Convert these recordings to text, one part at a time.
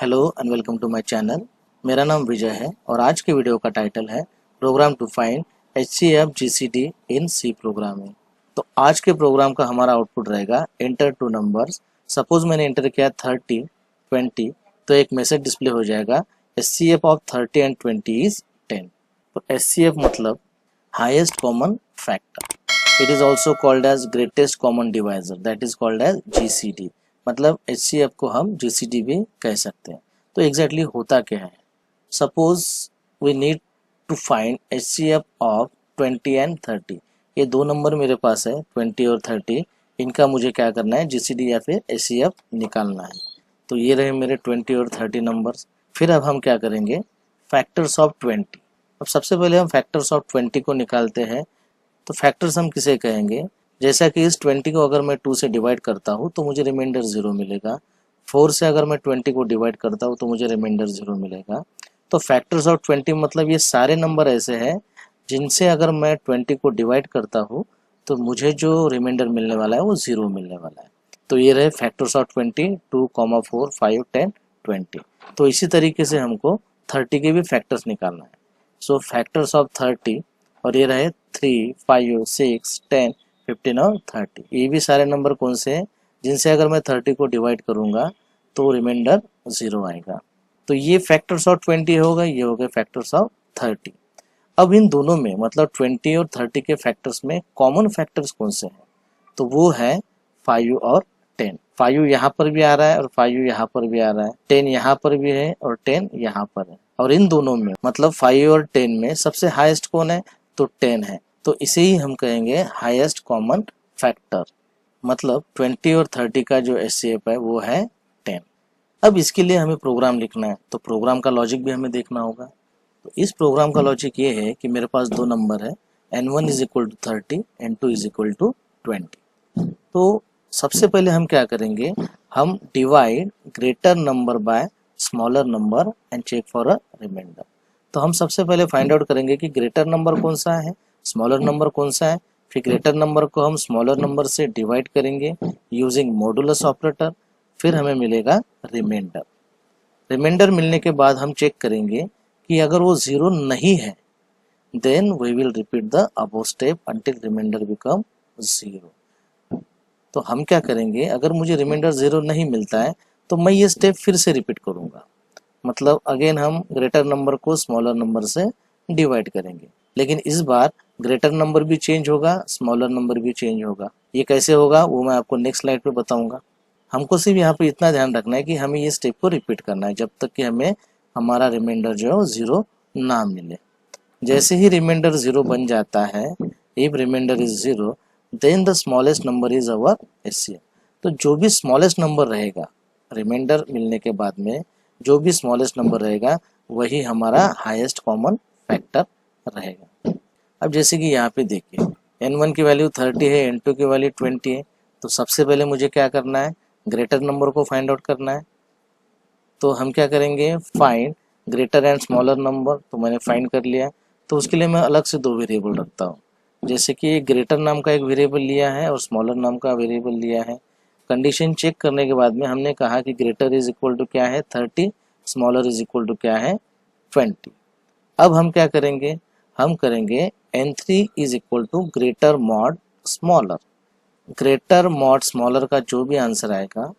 Hello and welcome to my channel. मेरा नाम विजय है और आज के वीडियो का टाइटल है program to find HCF GCD in C programming. तो आज के प्रोग्राम का हमारा आउटपुट रहेगा एंटर टू नंबर्स। सपोज मैंने एंटर किया 30 20, तो एक मैसेज डिस्प्ले हो जाएगा HCF ऑफ 30 एंड 20 इज 10। तो HCF मतलब highest common factor. It is also called as greatest common divisor, that is called as GCD। मतलब HCF को हम GCD भी कह सकते हैं। तो एग्जैक्टली होता क्या है? Suppose we need to find HCF of 20 and 30। ये दो नंबर मेरे पास है 20 और 30। इनका मुझे क्या करना है, GCD या फिर HCF निकालना है। तो ये रहे मेरे 20 और 30 नंबर्स। फिर अब हम क्या करेंगे, फैक्टर्स ऑफ 20। अब सबसे पहले हम फैक्टर्स ऑफ 20 को निकालते हैं। तो फैक्टर्स हम किसे कहेंगे? जैसा कि इस 20 को अगर मैं 2 से डिवाइड करता हूँ तो मुझे रिमाइंडर 0 मिलेगा। 4 से अगर मैं 20 को डिवाइड करता हूँ तो मुझे रिमाइंडर 0 मिलेगा। तो फैक्टर्स ऑफ 20 मतलब ये सारे नंबर ऐसे हैं जिनसे अगर मैं 20 को डिवाइड करता हूँ तो मुझे जो रिमाइंडर मिलने वाला है वो 0 मिलने वाला है। तो ये रहे फैक्टर्स ऑफ 20, 2, 4, 5, 10, 20। तो इसी तरीके से हमको 30 के भी फैक्टर्स निकालना है। सो फैक्टर्स ऑफ 30, और ये रहे 3, 5, 6, 10, 15 और 30। ये भी सारे नंबर कौन से हैं जिनसे अगर मैं 30 को डिवाइड करूंगा तो रिमाइंडर 0 आएगा। तो ये फैक्टर्स ऑफ 20 हो गए, ये हो गए फैक्टर्स ऑफ 30। अब इन दोनों में मतलब 20 और 30 के फैक्टर्स में कॉमन फैक्टर्स कौन से हैं? तो वो है 5 और 10। 5 यहाँ पर भी आ रहा है और 5 यहाँ पर भी आ रहा है, 10 यहाँ पर भी है और 10 यहाँ पर है। और इन दोनों में मतलब 5 और 10 में सबसे हाईएस्ट कौन है? तो 10 है। तो इसे ही हम कहेंगे हाईएस्ट कॉमन फैक्टर। मतलब 20 और 30 का जो HCF है वो है 10। अब इसके लिए हमें प्रोग्राम लिखना है, तो प्रोग्राम का लॉजिक भी हमें देखना होगा। तो इस प्रोग्राम का लॉजिक ये है कि मेरे पास दो नंबर है, N1 is equal to 30, N2 is equal to 20। तो सबसे पहले हम क्या करेंगे, हम divide greater number by smaller number and check for a reminder. तो हम सबसे पहले फाइंड आउट करेंगे कि ग्रेटर नंबर कौन सा है, स्मॉलर नंबर कौन सा है। फिर ग्रेटर नंबर को हम स्मॉलर नंबर से डिवाइड करेंगे यूजिंग मॉडुलस ऑपरेटर। फिर हमें मिलेगा रिमाइंडर। रिमाइंडर मिलने के बाद हम चेक करेंगे कि अगर वो 0 नहीं है then we will repeat the above step until reminder become 0। तो हम क्या करेंगे, अगर मुझे रिमाइंडर 0 नहीं मिलता है तो मैं ये स्टेप फिर से रिपीट करूंगा। मतलब अगेन हम ग्रेटर नंबर को स्मॉलर नंबर से डिवाइड करेंगे, लेकिन इस बार ग्रेटर नंबर भी चेंज होगा, स्मॉलर नंबर भी चेंज होगा। ये कैसे होगा वो मैं आपको नेक्स्ट स्लाइड पे बताऊंगा। हमको सिर्फ यहाँ पे इतना ध्यान रखना है कि हमें ये स्टेप को रिपीट करना है जब तक कि हमें हमारा रिमाइंडर जो है 0 ना मिले। जैसे ही रिमाइंडर 0 बन जाता है, if reminder is 0 then the smallest number is our HCF। तो जो भी स्मॉलेस्ट नंबर रहेगा रिमाइंडर मिलने के बाद में, जो भी स्मॉलेस्ट नंबर रहेगा वही हमारा हाईएस्ट कॉमन फैक्टर रहेगा। अब जैसे कि यहाँ पे देखिए N1 की वैल्यू 30 है, N2 की वैल्यू 20 है। तो सबसे पहले मुझे क्या करना है, ग्रेटर नंबर को फाइंड आउट करना है। तो हम क्या करेंगे, find greater and smaller number. तो मैंने फाइंड कर लिया। तो उसके लिए मैं अलग से दो वेरिएबल रखता हूँ। जैसे कि ग्रेटर नाम का एक वेरिएबल लिया है और स्मॉलर नाम का वेरिएबल लिया है। कंडीशन चेक करने के बाद में हमने कहा कि ग्रेटर इज इक्वल टू क्या है 30, स्मॉलर इज इक्वल टू क्या है 20। अब हम क्या करेंगे, हम करेंगे N3 is equal to greater mod smaller. Greater mod smaller का जो भी आंसर आएगा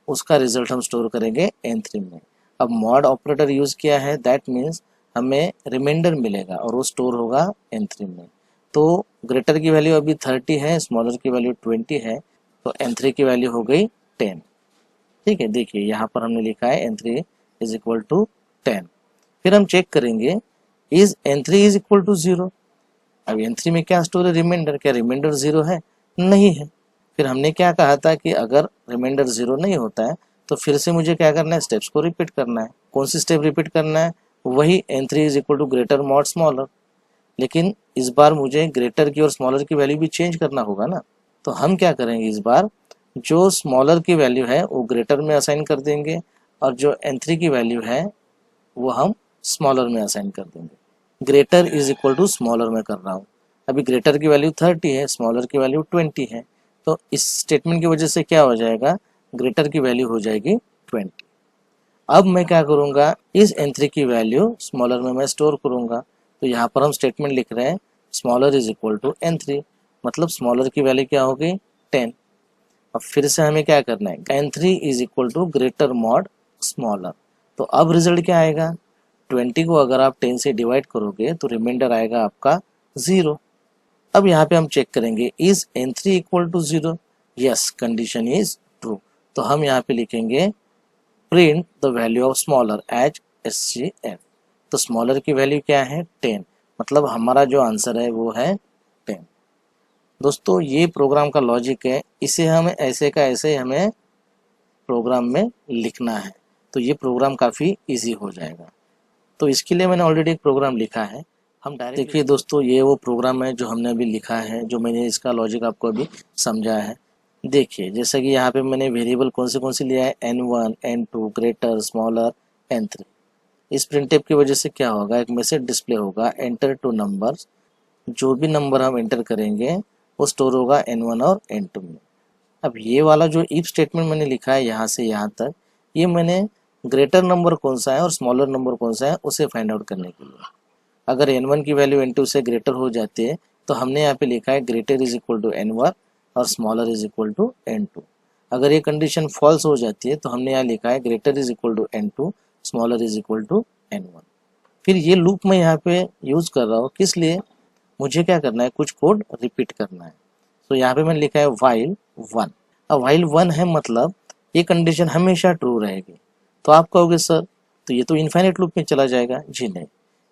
उसका रिजल्ट हम स्टोर करेंगे N3 में। अब मॉड ऑपरेटर यूज किया है, दैट मीन्स हमें रिमाइंडर मिलेगा और वो स्टोर होगा N3 में। तो ग्रेटर की वैल्यू अभी 30 है, स्मॉलर की वैल्यू 20 है, तो N3 की वैल्यू हो गई 10। ठीक है, देखिए यहाँ पर हमने लिखा है N3 इज इक्वल टू 10। फिर हम चेक करेंगे is N3 is equal to 0। अब N3 में क्या स्टोर है, रिमाइंडर। क्या रिमाइंडर 0 है? नहीं है। फिर हमने क्या कहा था कि अगर रिमाइंडर 0 नहीं होता है तो फिर से मुझे क्या करना है, स्टेप्स को रिपीट करना है। कौन सी स्टेप रिपीट करना है? वही N3 is equal to greater mod smaller. लेकिन इस बार मुझे ग्रेटर की और स्मॉलर की वैल्यू भी चेंज करना होगा ना। तो हम क्या करेंगे, इस बार जो स्मॉलर की वैल्यू है वो ग्रेटर में असाइन कर देंगे और जो N3 की वैल्यू है वो हम स्मॉलर में असाइन कर देंगे। Greater is equal to smaller में कर रहा हूँ। अभी ग्रेटर की वैल्यू 30 है, स्मॉलर की वैल्यू 20 है। तो इस स्टेटमेंट की वजह से क्या हो जाएगा, ग्रेटर की वैल्यू हो जाएगी 20। अब मैं क्या करूँगा, इस n3 की वैल्यू स्मॉलर में मैं स्टोर करूँगा। तो यहाँ पर हम स्टेटमेंट लिख रहे हैं smaller is equal to n3, मतलब स्मॉलर की वैल्यू क्या होगी 10। अब फिर से हमें क्या करना है, n3 is equal to greater mod smaller. तो अब रिजल्ट क्या आएगा, 20 को अगर आप 10 से डिवाइड करोगे तो रिमाइंडर आएगा आपका 0। अब यहाँ पे हम चेक करेंगे is n3 equal to 0, yes condition is true. तो हम यहाँ पे लिखेंगे print the value of smaller as SCF। तो स्मॉलर की वैल्यू क्या है 10, मतलब हमारा जो आंसर है वो है 10। दोस्तों ये प्रोग्राम का लॉजिक है, इसे हमें ऐसे का ऐसे हमें प्रोग्राम में लिखना है। तो ये प्रोग्राम काफ़ी इजी हो जाएगा। तो इसके लिए मैंने ऑलरेडी एक प्रोग्राम लिखा है, हम डायरेक्ट देखिए दोस्तों ये वो प्रोग्राम है जो हमने अभी लिखा है, जो मैंने इसका लॉजिक आपको अभी समझाया है। देखिए जैसे कि यहाँ पे मैंने वेरिएबल कौन से लिया है, n1, n2, greater, smaller, n3। इस प्रिंटफ की वजह से क्या होगा, एक मैसेज डिस्प्ले होगा एंटर टू नंबर्स। जो भी नंबर हम एंटर करेंगे वो स्टोर होगा n1 और n2 में। अब ये वाला जो इफ स्टेटमेंट मैंने लिखा है यहाँ से यहाँ तक, ये मैंने ग्रेटर नंबर कौन सा है और स्मॉलर नंबर कौन सा है उसे फाइंड आउट करने के लिए। अगर n1 की वैल्यू n2 से ग्रेटर हो जाती है तो हमने यहाँ पे लिखा है greater is equal to n1 और smaller is equal to n2। अगर ये कंडीशन फॉल्स हो जाती है तो हमने यहाँ लिखा है greater is equal to n2, smaller is equal to n1। फिर ये लूप मैं यहाँ पे यूज कर रहा हूँ किस लिए, मुझे क्या करना है, कुछ कोड रिपीट करना है। तो यहाँ पे मैंने लिखा है while 1। अब while 1 है मतलब ये कंडीशन हमेशा ट्रू रहेगी। तो आप कहोगे सर तो ये तो इनफाइनाइट लूप में चला जाएगा। जी नहीं,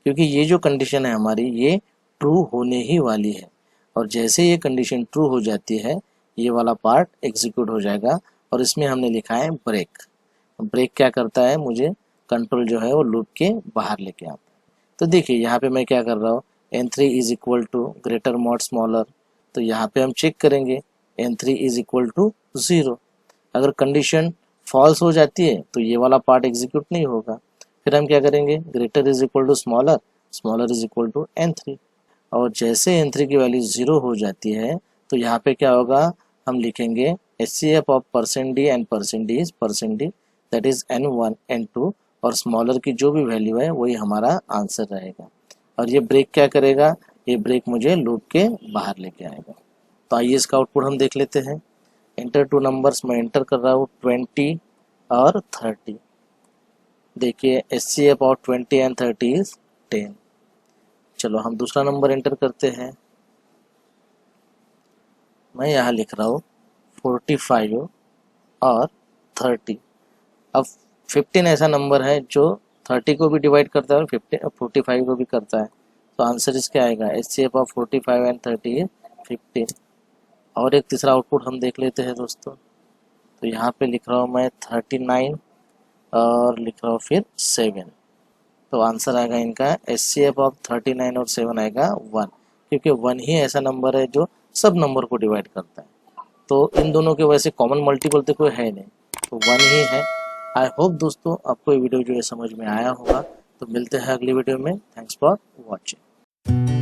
क्योंकि ये जो कंडीशन है हमारी ये ट्रू होने ही वाली है, और जैसे ये कंडीशन ट्रू हो जाती है ये वाला पार्ट एग्जीक्यूट हो जाएगा। और इसमें हमने लिखा है ब्रेक। ब्रेक क्या करता है, मुझे कंट्रोल जो है वो लूप के बाहर लेके आता है। तो देखिए यहाँ पे मैं क्या कर रहा हूँ, n3 is equal to greater mod smaller. तो यहाँ पे हम चेक करेंगे n3 इज इक्वल टू 0। अगर कंडीशन फॉल्स हो जाती है तो ये वाला पार्ट एग्जीक्यूट नहीं होगा। फिर हम क्या करेंगे, greater is equal to smaller, smaller is equal to n3। और जैसे n3 की वैल्यू 0 हो जाती है तो यहाँ पे क्या होगा, हम लिखेंगे SCF of %d and %d that is n1 n2, और स्मॉलर की जो भी वैल्यू है वही हमारा आंसर रहेगा। और ये ब्रेक क्या करेगा, ये ब्रेक मुझे लूप के बाहर लेके आएगा। तो आइए इसका आउटपुट हम देख लेते हैं। एंटर टू नंबर्स मैं एंटर कर रहा हूँ 20 और 30। देखिए SCF ऑफ 20 एंड 30 इज 10। चलो हम दूसरा नंबर एंटर करते हैं। मैं यहाँ लिख रहा हूँ 45 और 30। अब 15 ऐसा नंबर है जो 30 को भी डिवाइड करता है और 45 को भी करता है। तो आंसर इसका आएगा SCF ऑफ 45 एंड 30 इज 15। और एक तीसरा आउटपुट हम देख लेते हैं दोस्तों। तो यहाँ पे लिख रहा हूँ मैं 39 और लिख रहा हूँ फिर 7। तो आंसर आएगा इनका SCF ऑफ 39 और 7 आएगा 1, क्योंकि 1 ही ऐसा नंबर है जो सब नंबर को डिवाइड करता है। तो इन दोनों के वैसे कॉमन मल्टीपल तो कोई है नहीं, तो 1 ही है। आई होप दोस्तों आपको ये वीडियो जो है समझ में आया होगा। तो मिलते हैं अगली वीडियो में। Thanks for watching.